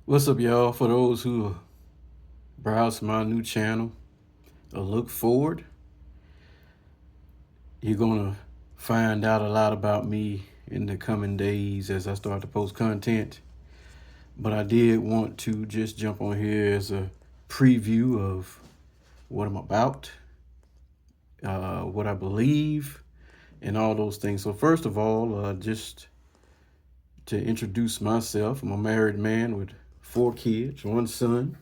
What's up, y'all? For those who browse my new channel or look forward, you're gonna find out a lot about me in the coming days as I start to post content. But I did want to just jump on here as a preview of what I'm about, what I believe, and all those things. So first of all, just to introduce myself, I'm a married man with 4 kids, one son.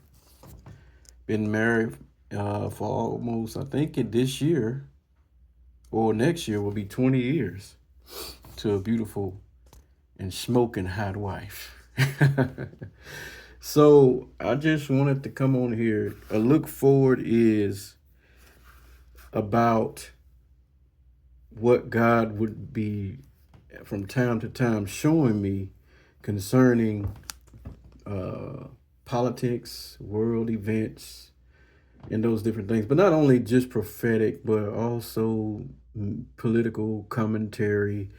Been married for almost, I think this year or next year will be 20 years to a beautiful and smoking hot wife. So I just wanted to come on here. A look forward is about what God would be from time to time showing me concerning politics, world events, and those different things. But not only just prophetic, but also political commentary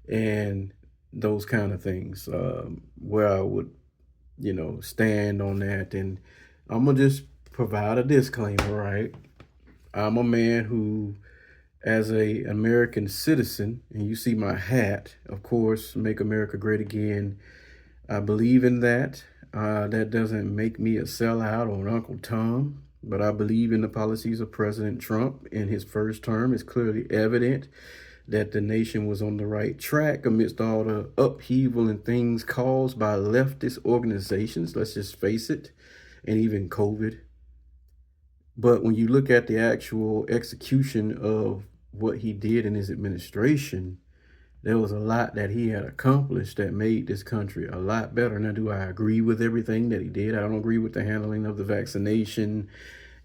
and those kind of things, where I would, stand on that. And I'm going to just provide a disclaimer, right? I'm a man who, as a American citizen, and you see my hat, of course, Make America Great Again. I believe in that. That doesn't make me a sellout or an Uncle Tom, but I believe in the policies of President Trump in his first term. It's clearly evident that the nation was on the right track amidst all the upheaval and things caused by leftist organizations, let's just face it, and even COVID. But when you look at the actual execution of what he did in his administration, there was a lot that he had accomplished that made this country a lot better. Now, do I agree with everything that he did? I don't agree with the handling of the vaccination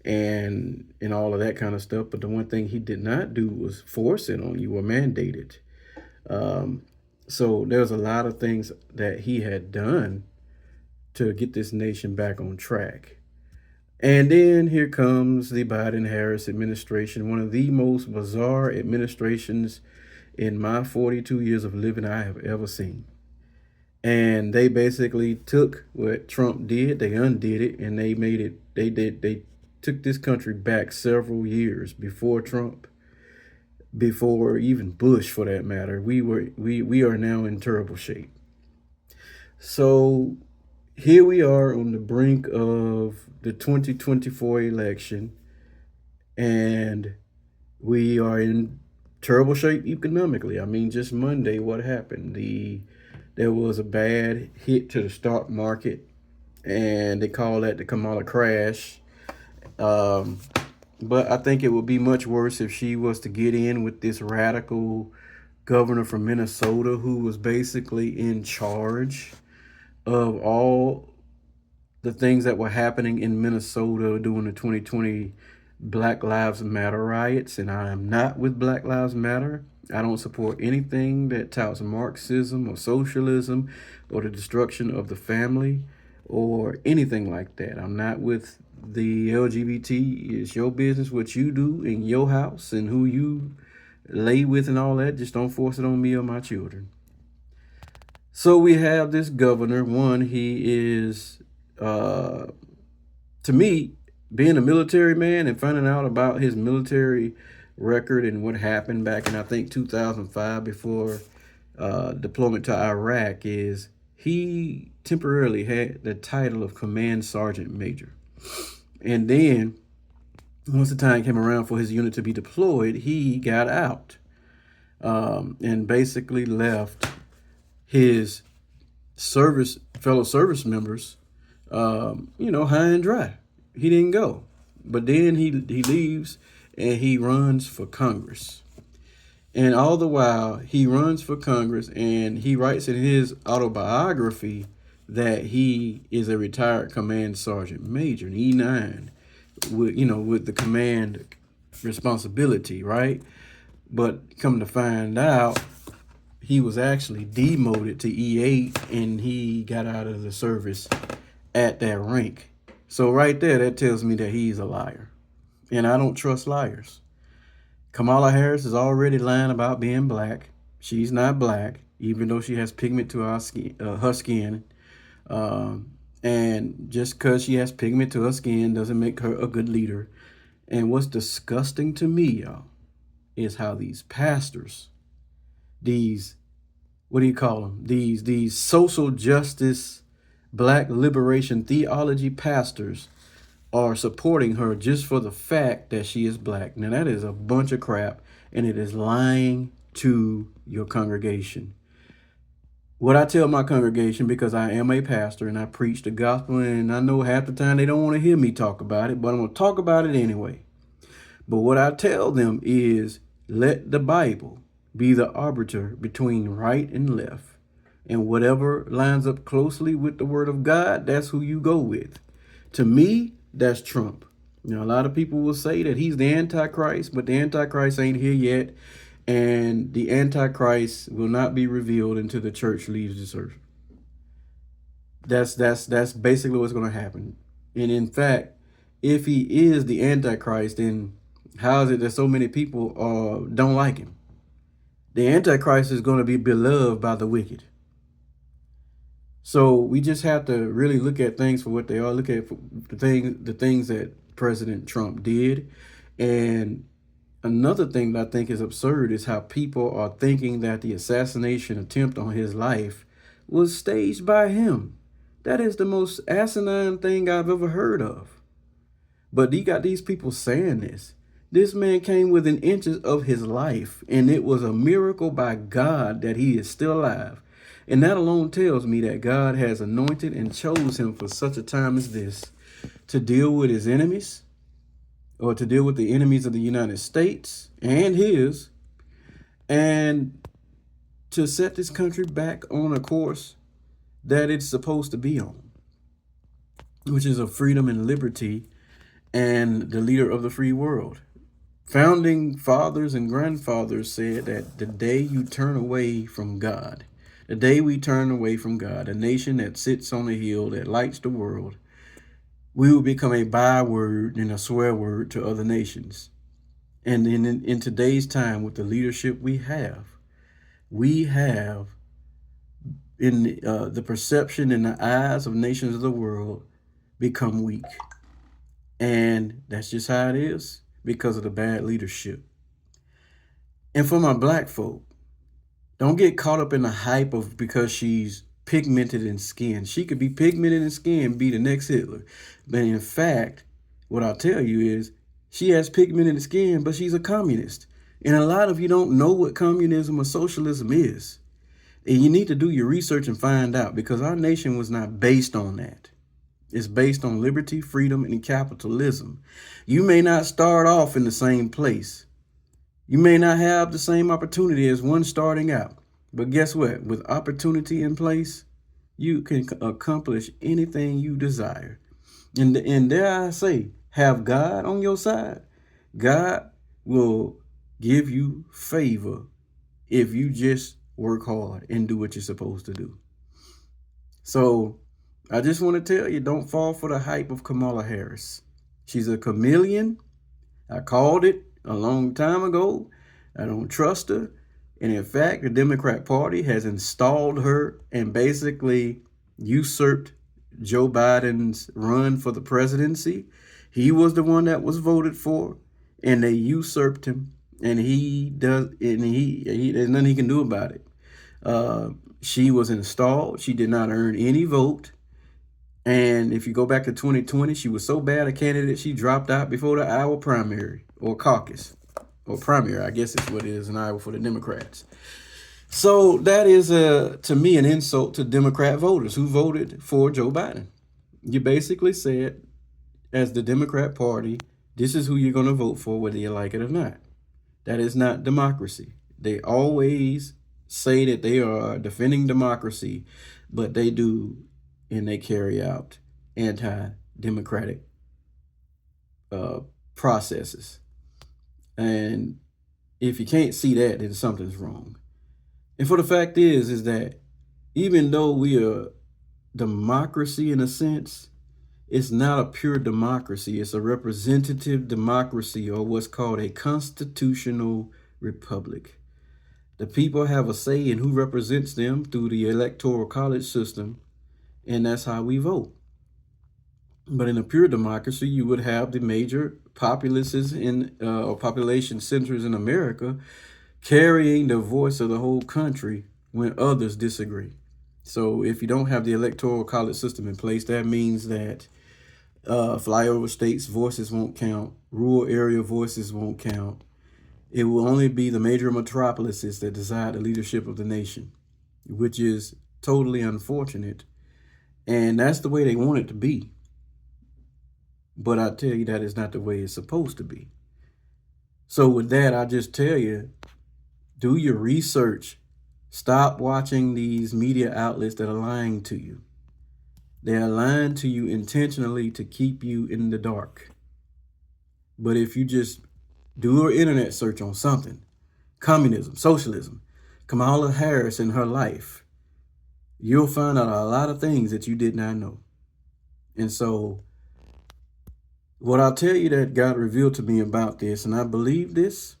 and all of that kind of stuff. But the one thing he did not do was force it on you or mandate it. So there's a lot of things that he had done to get this nation back on track. And then here comes the Biden-Harris administration, one of the most bizarre administrations in my 42 years of living I have ever seen. And they basically took what Trump did, they undid it, and they took this country back several years before Trump, before even Bush for that matter. We are now in terrible shape. So here we are on the brink of the 2024 election, and we are in terrible shape economically. I mean, just Monday, what happened? There was a bad hit to the stock market, and they call that the Kamala crash. But I think it would be much worse if she was to get in with this radical governor from Minnesota who was basically in charge of all the things that were happening in Minnesota during the 2020 Black Lives Matter riots. And I am not with Black Lives Matter. I don't support anything that touts Marxism or socialism or the destruction of the family or anything like that. I'm not with the LGBT. It's your business what you do in your house and who you lay with and all that. Just don't force it on me or my children. So we have this governor. One, he is, to me, being a military man and finding out about his military record and what happened back in, I think, 2005 before deployment to Iraq, is he temporarily had the title of Command Sergeant Major. And then once the time came around for his unit to be deployed, he got out and basically left his fellow service members, high and dry. He didn't go. But then he leaves and he runs for Congress. And all the while, he runs for Congress and he writes in his autobiography that he is a retired command sergeant major, an E9, with the command responsibility, right? But come to find out, he was actually demoted to E8 and he got out of the service at that rank. So right there, that tells me that he's a liar. And I don't trust liars. Kamala Harris is already lying about being black. She's not black, even though she has pigment to her skin. And just because she has pigment to her skin doesn't make her a good leader. And what's disgusting to me, y'all, is how these pastors, these, what do you call them? These social justice, black liberation theology pastors are supporting her just for the fact that she is black. Now that is a bunch of crap, and it is lying to your congregation. What I tell my congregation, because I am a pastor and I preach the gospel, and I know half the time they don't want to hear me talk about it, but I'm going to talk about it anyway. But what I tell them is, let the Bible be the arbiter between right and left. And whatever lines up closely with the word of God, that's who you go with. To me, that's Trump. Now, a lot of people will say that he's the Antichrist, but the Antichrist ain't here yet. And the Antichrist will not be revealed until the church leaves this earth. That's basically what's going to happen. And in fact, if he is the Antichrist, then how is it that so many people don't like him? The Antichrist is going to be beloved by the wicked. So we just have to really look at things for what they are. Look at the things that President Trump did. And another thing that I think is absurd is how people are thinking that the assassination attempt on his life was staged by him. That is the most asinine thing I've ever heard of. But you got these people saying this. This man came within inches of his life, and it was a miracle by God that he is still alive. And that alone tells me that God has anointed and chose him for such a time as this to deal with his enemies, or to deal with the enemies of the United States and his, and to set this country back on a course that it's supposed to be on, which is of freedom and liberty and the leader of the free world. Founding fathers and grandfathers said that the day you turn away from God, the day we turn away from God, a nation that sits on a hill that lights the world, we will become a byword and a swear word to other nations. And in today's time, with the leadership we have in the perception in the eyes of nations of the world become weak. And that's just how it is because of the bad leadership. And for my black folk, don't get caught up in the hype of because she's pigmented in skin. She could be pigmented in skin, be the next Hitler. But in fact, what I'll tell you is she has pigmented skin, but she's a communist. And a lot of you don't know what communism or socialism is. And you need to do your research and find out, because our nation was not based on that. It's based on liberty, freedom, and capitalism. You may not start off in the same place. You may not have the same opportunity as one starting out. But guess what? With opportunity in place, you can accomplish anything you desire. And dare I say, have God on your side. God will give you favor if you just work hard and do what you're supposed to do. So I just want to tell you, don't fall for the hype of Kamala Harris. She's a chameleon. I called it a long time ago. I don't trust her. And in fact, the Democrat Party has installed her and basically usurped Joe Biden's run for the presidency. He was the one that was voted for, and they usurped him. And there's nothing he can do about it. She was installed. She did not earn any vote. And if you go back to 2020, she was so bad a candidate, she dropped out before the Iowa primary or caucus. Or primary, I guess is what it is in Iowa for the Democrats. So that is, to me, an insult to Democrat voters who voted for Joe Biden. You basically said, as the Democrat Party, this is who you're going to vote for, whether you like it or not. That is not democracy. They always say that they are defending democracy, but they do, and they carry out anti-democratic processes. And if you can't see that, then something's wrong. And for the fact is that even though we are democracy in a sense, it's not a pure democracy. It's a representative democracy, or what's called a constitutional republic. The people have a say in who represents them through the electoral college system, and that's how we vote. But in a pure democracy, you would have the major populaces in or population centers in America carrying the voice of the whole country when others disagree. So if you don't have the electoral college system in place, that means that flyover states' voices won't count, rural area voices won't count. It will only be the major metropolises that decide the leadership of the nation, which is totally unfortunate. And that's the way they want it to be. But I tell you, that is not the way it's supposed to be. So with that, I just tell you, do your research. Stop watching these media outlets that are lying to you. They are lying to you intentionally to keep you in the dark. But if you just do an internet search on something, communism, socialism, Kamala Harris and her life, you'll find out a lot of things that you did not know. And so what I'll tell you that God revealed to me about this, and I believe this,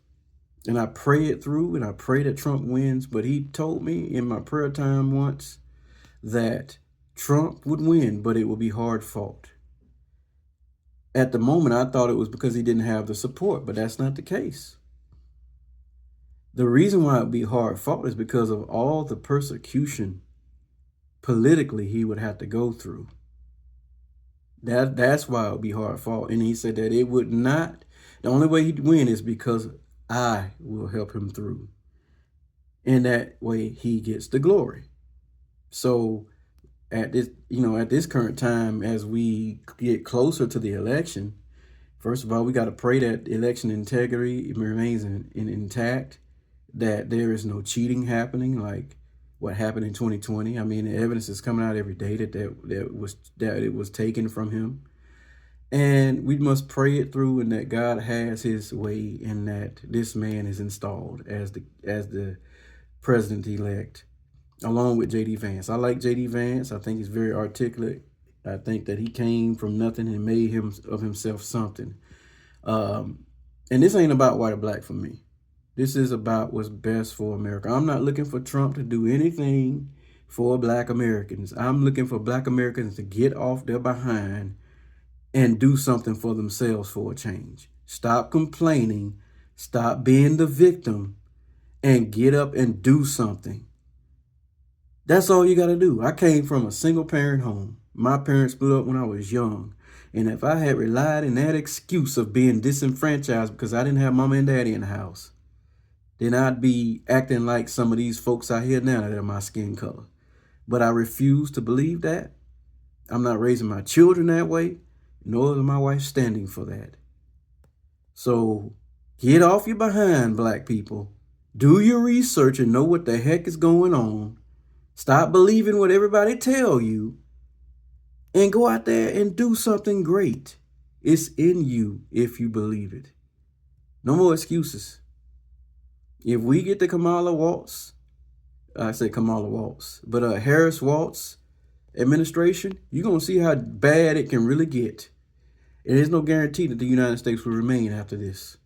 and I pray it through, and I pray that Trump wins, but he told me in my prayer time once that Trump would win, but it would be hard fought. At the moment, I thought it was because he didn't have the support, but that's not the case. The reason why it would be hard fought is because of all the persecution politically he would have to go through. That's why it would be hard fought. And he said that it would not, the only way he'd win is because I will help him through. And that way he gets the glory. So at this current time, as we get closer to the election, first of all, we got to pray that election integrity remains intact, that there is no cheating happening like what happened in 2020. I mean, the evidence is coming out every day that it was taken from him. And we must pray it through, and that God has his way, and that this man is installed as the president-elect, along with J.D. Vance. I like J.D. Vance. I think he's very articulate. I think that he came from nothing and made himself something. And this ain't about white or black for me. This is about what's best for America. I'm not looking for Trump to do anything for black Americans. I'm looking for black Americans to get off their behind and do something for themselves for a change. Stop complaining. Stop being the victim and get up and do something. That's all you got to do. I came from a single parent home. My parents split up when I was young. And if I had relied in that excuse of being disenfranchised because I didn't have mama and daddy in the house, then I'd be acting like some of these folks out here now that are my skin color. But I refuse to believe that. I'm not raising my children that way, nor is my wife standing for that. So get off your behind, black people. Do your research and know what the heck is going on. Stop believing what everybody tell you and go out there and do something great. It's in you if you believe it. No more excuses. If we get the Harris-Walz administration, you're going to see how bad it can really get. And there's no guarantee that the United States will remain after this.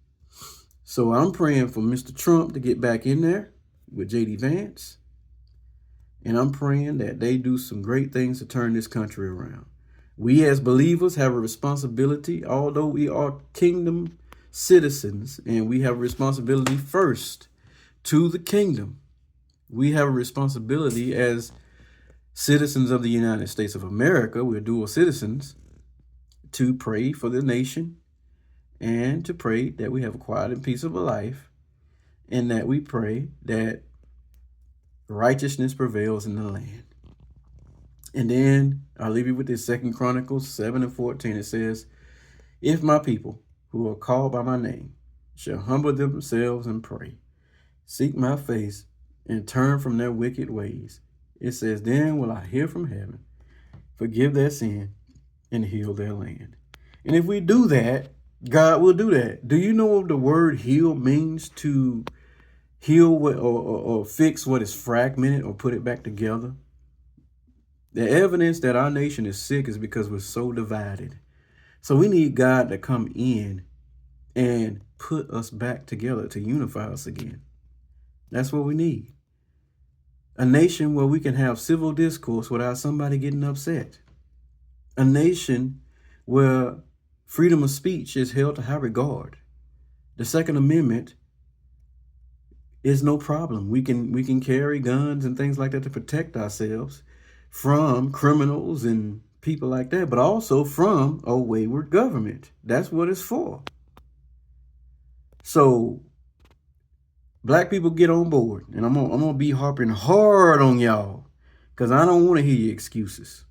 So I'm praying for Mr. Trump to get back in there with J.D. Vance. And I'm praying that they do some great things to turn this country around. We as believers have a responsibility, although we are kingdom citizens, and we have a responsibility first to the kingdom. We have a responsibility as citizens of the United States of America. We're dual citizens, to pray for the nation and to pray that we have a quiet and peaceable life, and that we pray that righteousness prevails in the land. And then I'll leave you with this 2 Chronicles 7:14. It says, if my people who are called by my name shall humble themselves and pray, seek my face, and turn from their wicked ways, it says, then will I hear from heaven, forgive their sin, and heal their land. And if we do that, God will do that. Do you know what the word heal means? To heal what, or fix what is fragmented, or put it back together. The evidence that our nation is sick is because we're so divided. So we need God to come in and put us back together, to unify us again. That's what we need. A nation where we can have civil discourse without somebody getting upset. A nation where freedom of speech is held to high regard. The Second Amendment is no problem. We can carry guns and things like that to protect ourselves from criminals and people like that, but also from a wayward government. That's what it's for. So black people, get on board, and I'm gonna be harping hard on y'all because I don't want to hear your excuses.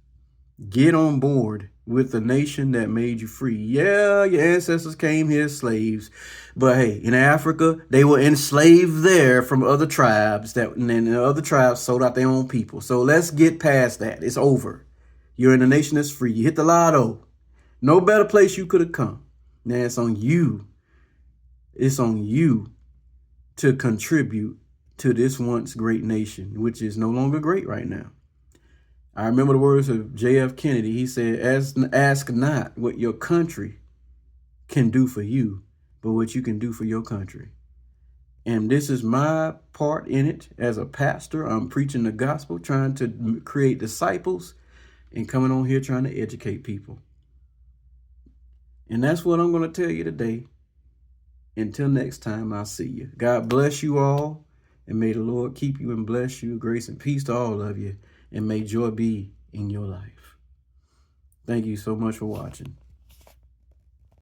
Get on board with the nation that made you free. Yeah, your ancestors came here as slaves, but hey, in Africa, they were enslaved there from other tribes, and then the other tribes sold out their own people. So let's get past that. It's over. You're in a nation that's free. You hit the lotto. No better place you could have come. Now it's on you. It's on you to contribute to this once great nation, which is no longer great right now. I remember the words of J.F. Kennedy. He said, ask not what your country can do for you, but what you can do for your country. And this is my part in it as a pastor. I'm preaching the gospel, trying to create disciples, and coming on here trying to educate people. And that's what I'm going to tell you today. Until next time, I'll see you. God bless you all, and may the Lord keep you and bless you. Grace and peace to all of you, and may joy be in your life. Thank you so much for watching.